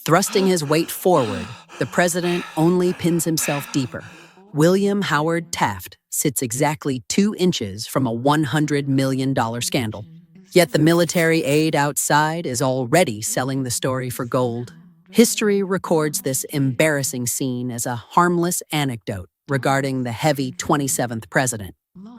Thrusting his weight forward, the president only pins himself deeper. William Howard Taft sits exactly 2 inches from a $100 million scandal. Yet the military aide outside is already selling the story for gold. History records this embarrassing scene as a harmless anecdote regarding the heavy 27th president.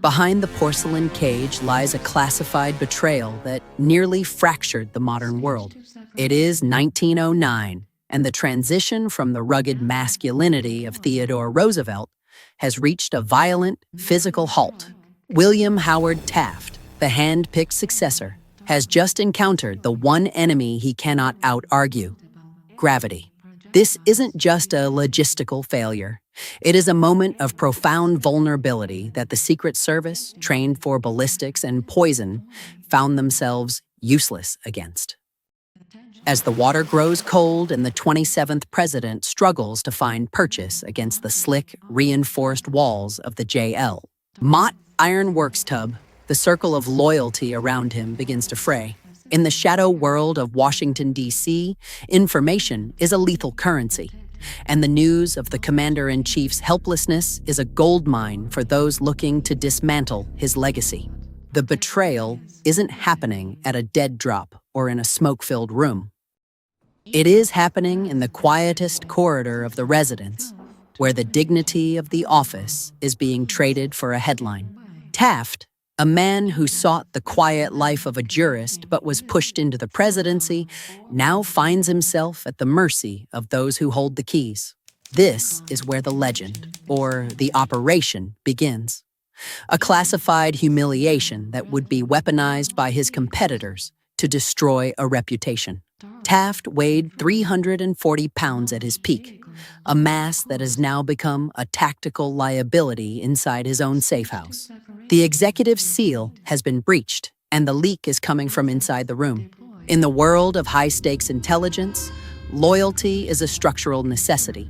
Behind the porcelain cage lies a classified betrayal that nearly fractured the modern world. It is 1909, and the transition from the rugged masculinity of Theodore Roosevelt has reached a violent, physical halt. William Howard Taft, the hand-picked successor, has just encountered the one enemy he cannot out-argue: gravity. This isn't just a logistical failure. It is a moment of profound vulnerability that the Secret Service, trained for ballistics and poison, found themselves useless against. As the water grows cold and the 27th president struggles to find purchase against the slick, reinforced walls of the JL, Mott Iron Works tub, the circle of loyalty around him begins to fray. In the shadow world of Washington, D.C., information is a lethal currency, and the news of the commander-in-chief's helplessness is a goldmine for those looking to dismantle his legacy. The betrayal isn't happening at a dead drop or in a smoke-filled room. It is happening in the quietest corridor of the residence, where the dignity of the office is being traded for a headline. Taft, a man who sought the quiet life of a jurist but was pushed into the presidency, now finds himself at the mercy of those who hold the keys. This is where the legend, or the operation, begins. A classified humiliation that would be weaponized by his competitors to destroy a reputation. Taft weighed 340 pounds at his peak, a mass that has now become a tactical liability inside his own safe house. The executive seal has been breached, and the leak is coming from inside the room. In the world of high-stakes intelligence, loyalty is a structural necessity.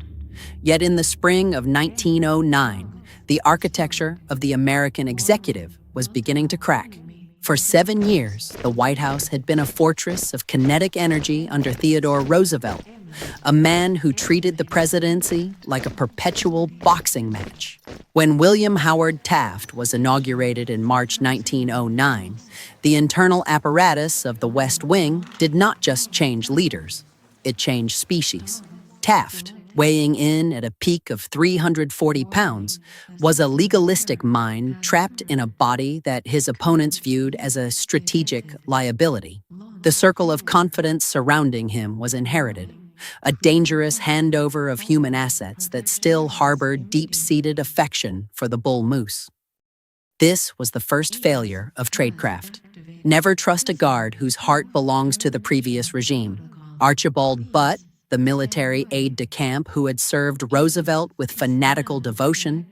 Yet in the spring of 1909, the architecture of the American executive was beginning to crack. For 7 years, the White House had been a fortress of kinetic energy under Theodore Roosevelt, a man who treated the presidency like a perpetual boxing match. When William Howard Taft was inaugurated in March 1909, the internal apparatus of the West Wing did not just change leaders, it changed species. Taft, weighing in at a peak of 340 pounds, was a legalistic mind trapped in a body that his opponents viewed as a strategic liability. The circle of confidence surrounding him was inherited, a dangerous handover of human assets that still harbored deep-seated affection for the bull moose. This was the first failure of tradecraft. Never trust a guard whose heart belongs to the previous regime. Archibald Butt, the military aide-de-camp who had served Roosevelt with fanatical devotion,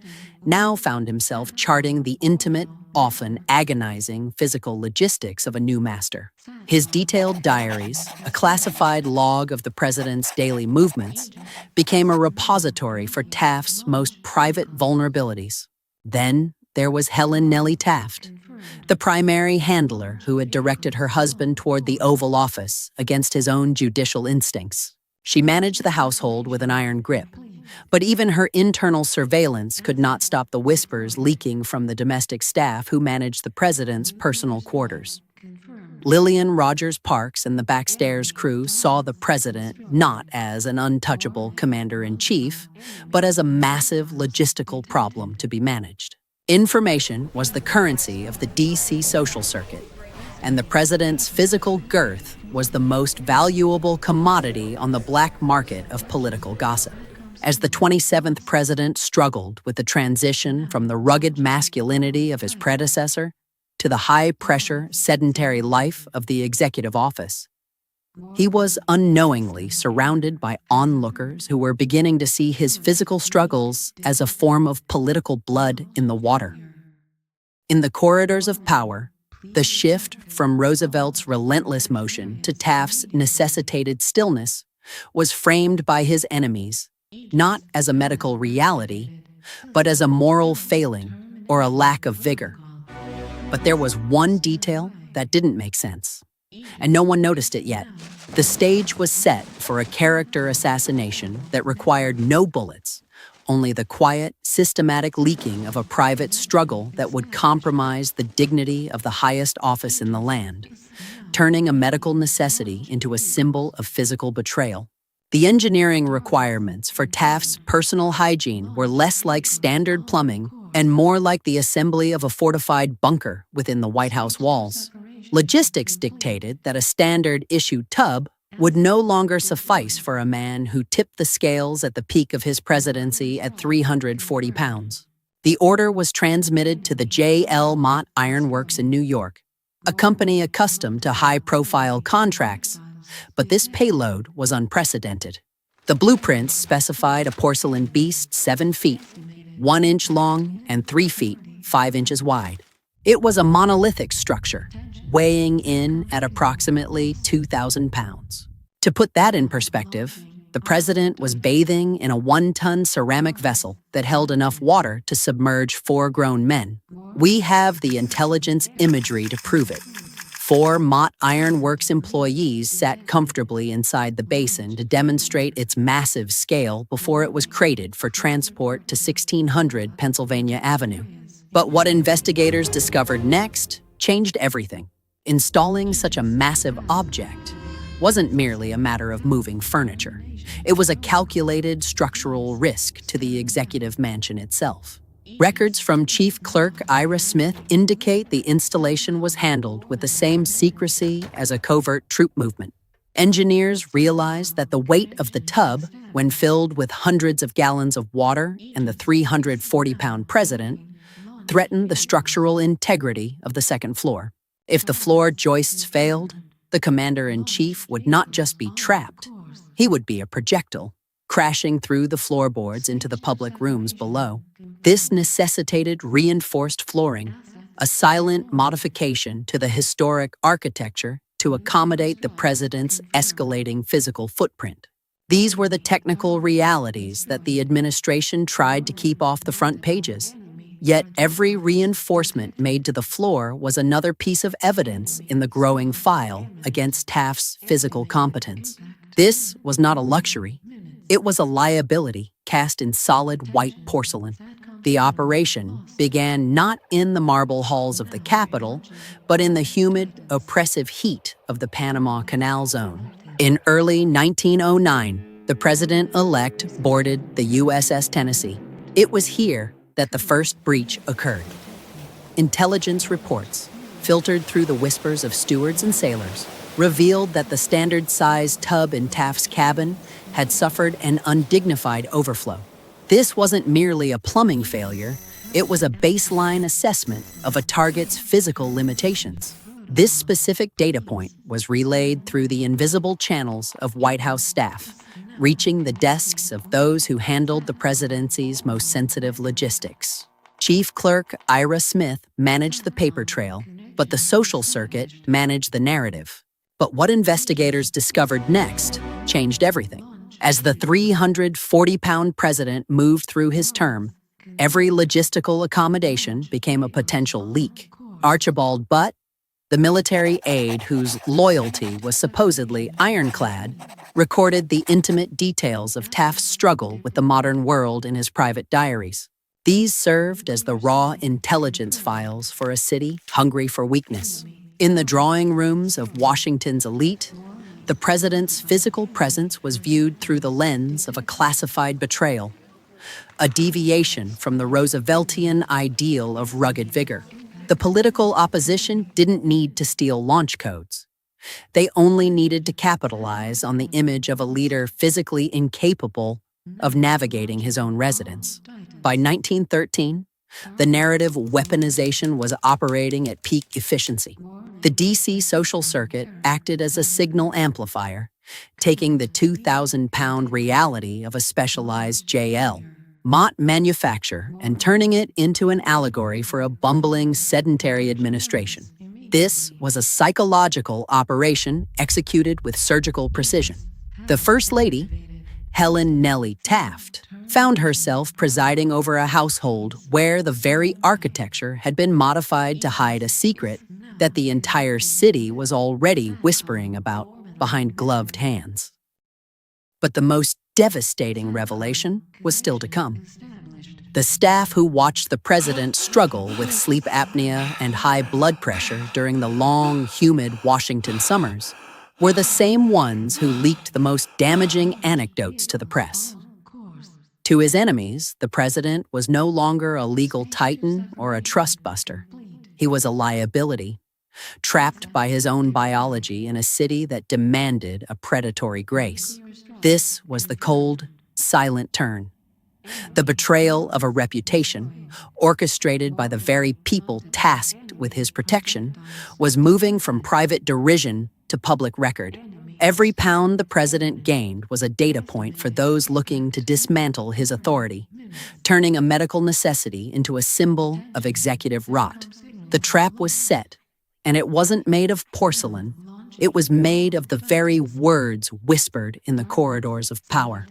now found himself charting the intimate, often agonizing physical logistics of a new master. His detailed diaries, a classified log of the president's daily movements, became a repository for Taft's most private vulnerabilities. Then there was Helen Nellie Taft, the primary handler who had directed her husband toward the Oval Office against his own judicial instincts. She managed the household with an iron grip, but even her internal surveillance could not stop the whispers leaking from the domestic staff who managed the president's personal quarters. Lillian Rogers Parks and the backstairs crew saw the president not as an untouchable commander-in-chief, but as a massive logistical problem to be managed. Information was the currency of the D.C. social circuit, and the president's physical girth was the most valuable commodity on the black market of political gossip. As the 27th president struggled with the transition from the rugged masculinity of his predecessor to the high-pressure, sedentary life of the executive office, he was unknowingly surrounded by onlookers who were beginning to see his physical struggles as a form of political blood in the water. In the corridors of power, the shift from Roosevelt's relentless motion to Taft's necessitated stillness was framed by his enemies, not as a medical reality, but as a moral failing or a lack of vigor. But there was one detail that didn't make sense, and no one noticed it yet. The stage was set for a character assassination that required no bullets, only the quiet, systematic leaking of a private struggle that would compromise the dignity of the highest office in the land, turning a medical necessity into a symbol of physical betrayal. The engineering requirements for Taft's personal hygiene were less like standard plumbing and more like the assembly of a fortified bunker within the White House walls. Logistics dictated that a standard-issue tub would no longer suffice for a man who tipped the scales at the peak of his presidency at 340 pounds. The order was transmitted to the J.L. Mott Iron Works in New York, a company accustomed to high-profile contracts, but this payload was unprecedented. The blueprints specified a porcelain beast 7 feet, 1 inch long, and 3 feet, 5 inches wide. It was a monolithic structure, weighing in at approximately 2,000 pounds. To put that in perspective, the president was bathing in a 1-ton ceramic vessel that held enough water to submerge 4 grown men. We have the intelligence imagery to prove it. 4 Mott Iron Works employees sat comfortably inside the basin to demonstrate its massive scale before it was crated for transport to 1600 Pennsylvania Avenue. But what investigators discovered next changed everything. Installing such a massive object wasn't merely a matter of moving furniture. It was a calculated structural risk to the executive mansion itself. Records from Chief Clerk Ira Smith indicate the installation was handled with the same secrecy as a covert troop movement. Engineers realized that the weight of the tub, when filled with hundreds of gallons of water and the 340-pound president, threatened the structural integrity of the second floor. If the floor joists failed, the commander-in-chief would not just be trapped, he would be a projectile, crashing through the floorboards into the public rooms below. This necessitated reinforced flooring, a silent modification to the historic architecture to accommodate the president's escalating physical footprint. These were the technical realities that the administration tried to keep off the front pages. Yet every reinforcement made to the floor was another piece of evidence in the growing file against Taft's physical competence. This was not a luxury. It was a liability cast in solid white porcelain. The operation began not in the marble halls of the Capitol, but in the humid, oppressive heat of the Panama Canal Zone. In early 1909, the president-elect boarded the USS Tennessee. It was here that the first breach occurred. Intelligence reports, filtered through the whispers of stewards and sailors, revealed that the standard-sized tub in Taft's cabin had suffered an undignified overflow. This wasn't merely a plumbing failure, it was a baseline assessment of a target's physical limitations. This specific data point was relayed through the invisible channels of White House staff, reaching the desks of those who handled the presidency's most sensitive logistics. Chief Clerk Ira Smith managed the paper trail, but the social circuit managed the narrative. But what investigators discovered next changed everything. As the 340-pound president moved through his term, every logistical accommodation became a potential leak. Archibald Butt, the military aide whose loyalty was supposedly ironclad, recorded the intimate details of Taft's struggle with the modern world in his private diaries. These served as the raw intelligence files for a city hungry for weakness. In the drawing rooms of Washington's elite, the president's physical presence was viewed through the lens of a classified betrayal, a deviation from the Rooseveltian ideal of rugged vigor. The political opposition didn't need to steal launch codes. They only needed to capitalize on the image of a leader physically incapable of navigating his own residence. By 1913, the narrative weaponization was operating at peak efficiency. The D.C. social circuit acted as a signal amplifier, taking the 2,000-pound reality of a specialized J.L. Mott manufacture and turning it into an allegory for a bumbling, sedentary administration. This was a psychological operation executed with surgical precision. The First Lady, Helen Nellie Taft, found herself presiding over a household where the very architecture had been modified to hide a secret that the entire city was already whispering about. behind gloved hands. But the most devastating revelation was still to come. The staff who watched the president struggle with sleep apnea and high blood pressure during the long, humid Washington summers were the same ones who leaked the most damaging anecdotes to the press. To his enemies, the president was no longer a legal titan or a trust buster. He was a liability, trapped by his own biology in a city that demanded a predatory grace. This was the cold, silent turn. The betrayal of a reputation, orchestrated by the very people tasked with his protection, was moving from private derision to public record. Every pound the president gained was a data point for those looking to dismantle his authority, turning a medical necessity into a symbol of executive rot. The trap was set, and it wasn't made of porcelain. It was made of the very words whispered in the corridors of power.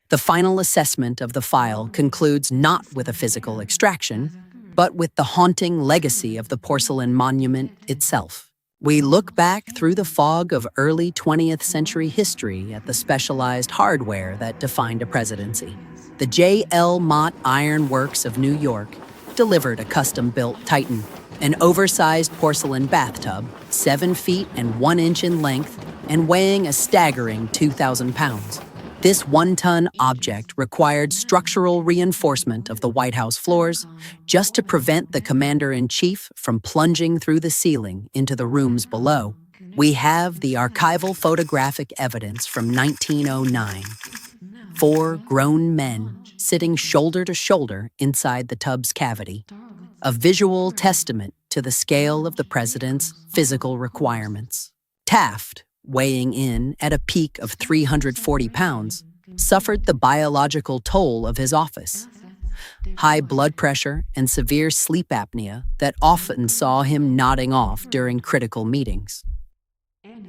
The final assessment of the file concludes not with a physical extraction, but with the haunting legacy of the porcelain monument itself. We look back through the fog of early 20th century history at the specialized hardware that defined a presidency. The J.L. Mott Iron Works of New York delivered a custom-built Titan, an oversized porcelain bathtub, 7 feet and 1 inch in length and weighing a staggering 2,000 pounds. This 1-ton object required structural reinforcement of the White House floors just to prevent the commander-in-chief from plunging through the ceiling into the rooms below. We have the archival photographic evidence from 1909. 4 grown men sitting shoulder to shoulder inside the tub's cavity, a visual testament to the scale of the president's physical requirements. Taft, weighing in at a peak of 340 pounds, suffered the biological toll of his office. High blood pressure and severe sleep apnea that often saw him nodding off during critical meetings.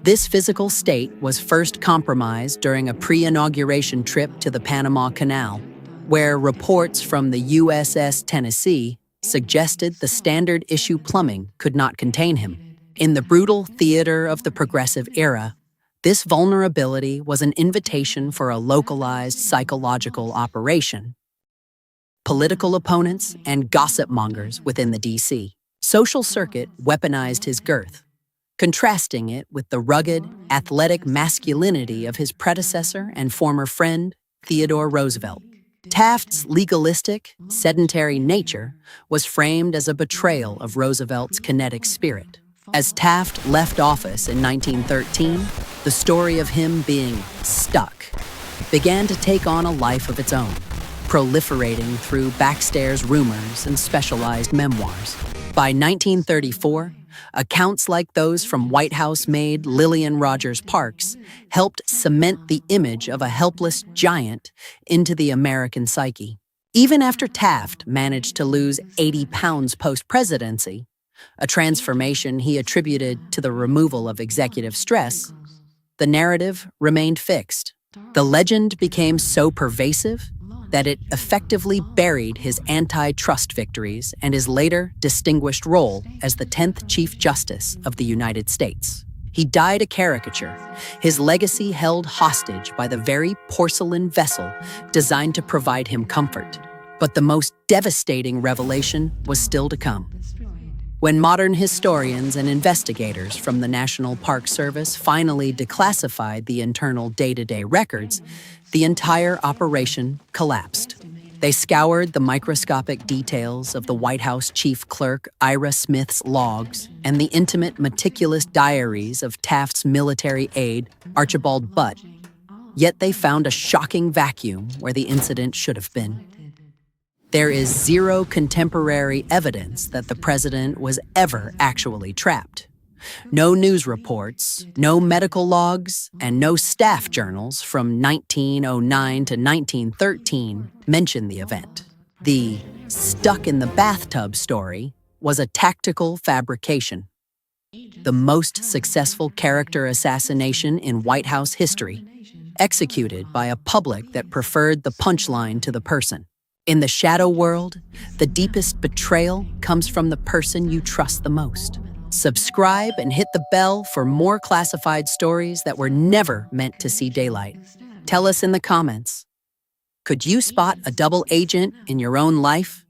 This physical state was first compromised during a pre-inauguration trip to the Panama Canal, where reports from the USS Tennessee suggested the standard-issue plumbing could not contain him. In the brutal theater of the progressive era, this vulnerability was an invitation for a localized psychological operation. Political opponents and gossip mongers within the D.C. social circuit weaponized his girth, contrasting it with the rugged, athletic masculinity of his predecessor and former friend, Theodore Roosevelt. Taft's legalistic, sedentary nature was framed as a betrayal of Roosevelt's kinetic spirit. As Taft left office in 1913, the story of him being stuck began to take on a life of its own, proliferating through backstairs rumors and specialized memoirs. By 1934, accounts like those from White House maid Lillian Rogers Parks helped cement the image of a helpless giant into the American psyche. Even after Taft managed to lose 80 pounds post-presidency, a transformation he attributed to the removal of executive stress, the narrative remained fixed. The legend became so pervasive that it effectively buried his antitrust victories and his later distinguished role as the 10th Chief Justice of the United States. He died a caricature, his legacy held hostage by the very porcelain vessel designed to provide him comfort. But the most devastating revelation was still to come. When modern historians and investigators from the National Park Service finally declassified the internal day-to-day records, the entire operation collapsed. They scoured the microscopic details of the White House chief clerk Ira Smith's logs and the intimate, meticulous diaries of Taft's military aide, Archibald Butt. Yet they found a shocking vacuum where the incident should have been. There is zero contemporary evidence that the president was ever actually trapped. No news reports, no medical logs, and no staff journals from 1909 to 1913 mention the event. The stuck in the bathtub story was a tactical fabrication, the most successful character assassination in White House history, executed by a public that preferred the punchline to the person. In the shadow world, the deepest betrayal comes from the person you trust the most. Subscribe and hit the bell for more classified stories that were never meant to see daylight. Tell us in the comments. Could you spot a double agent in your own life?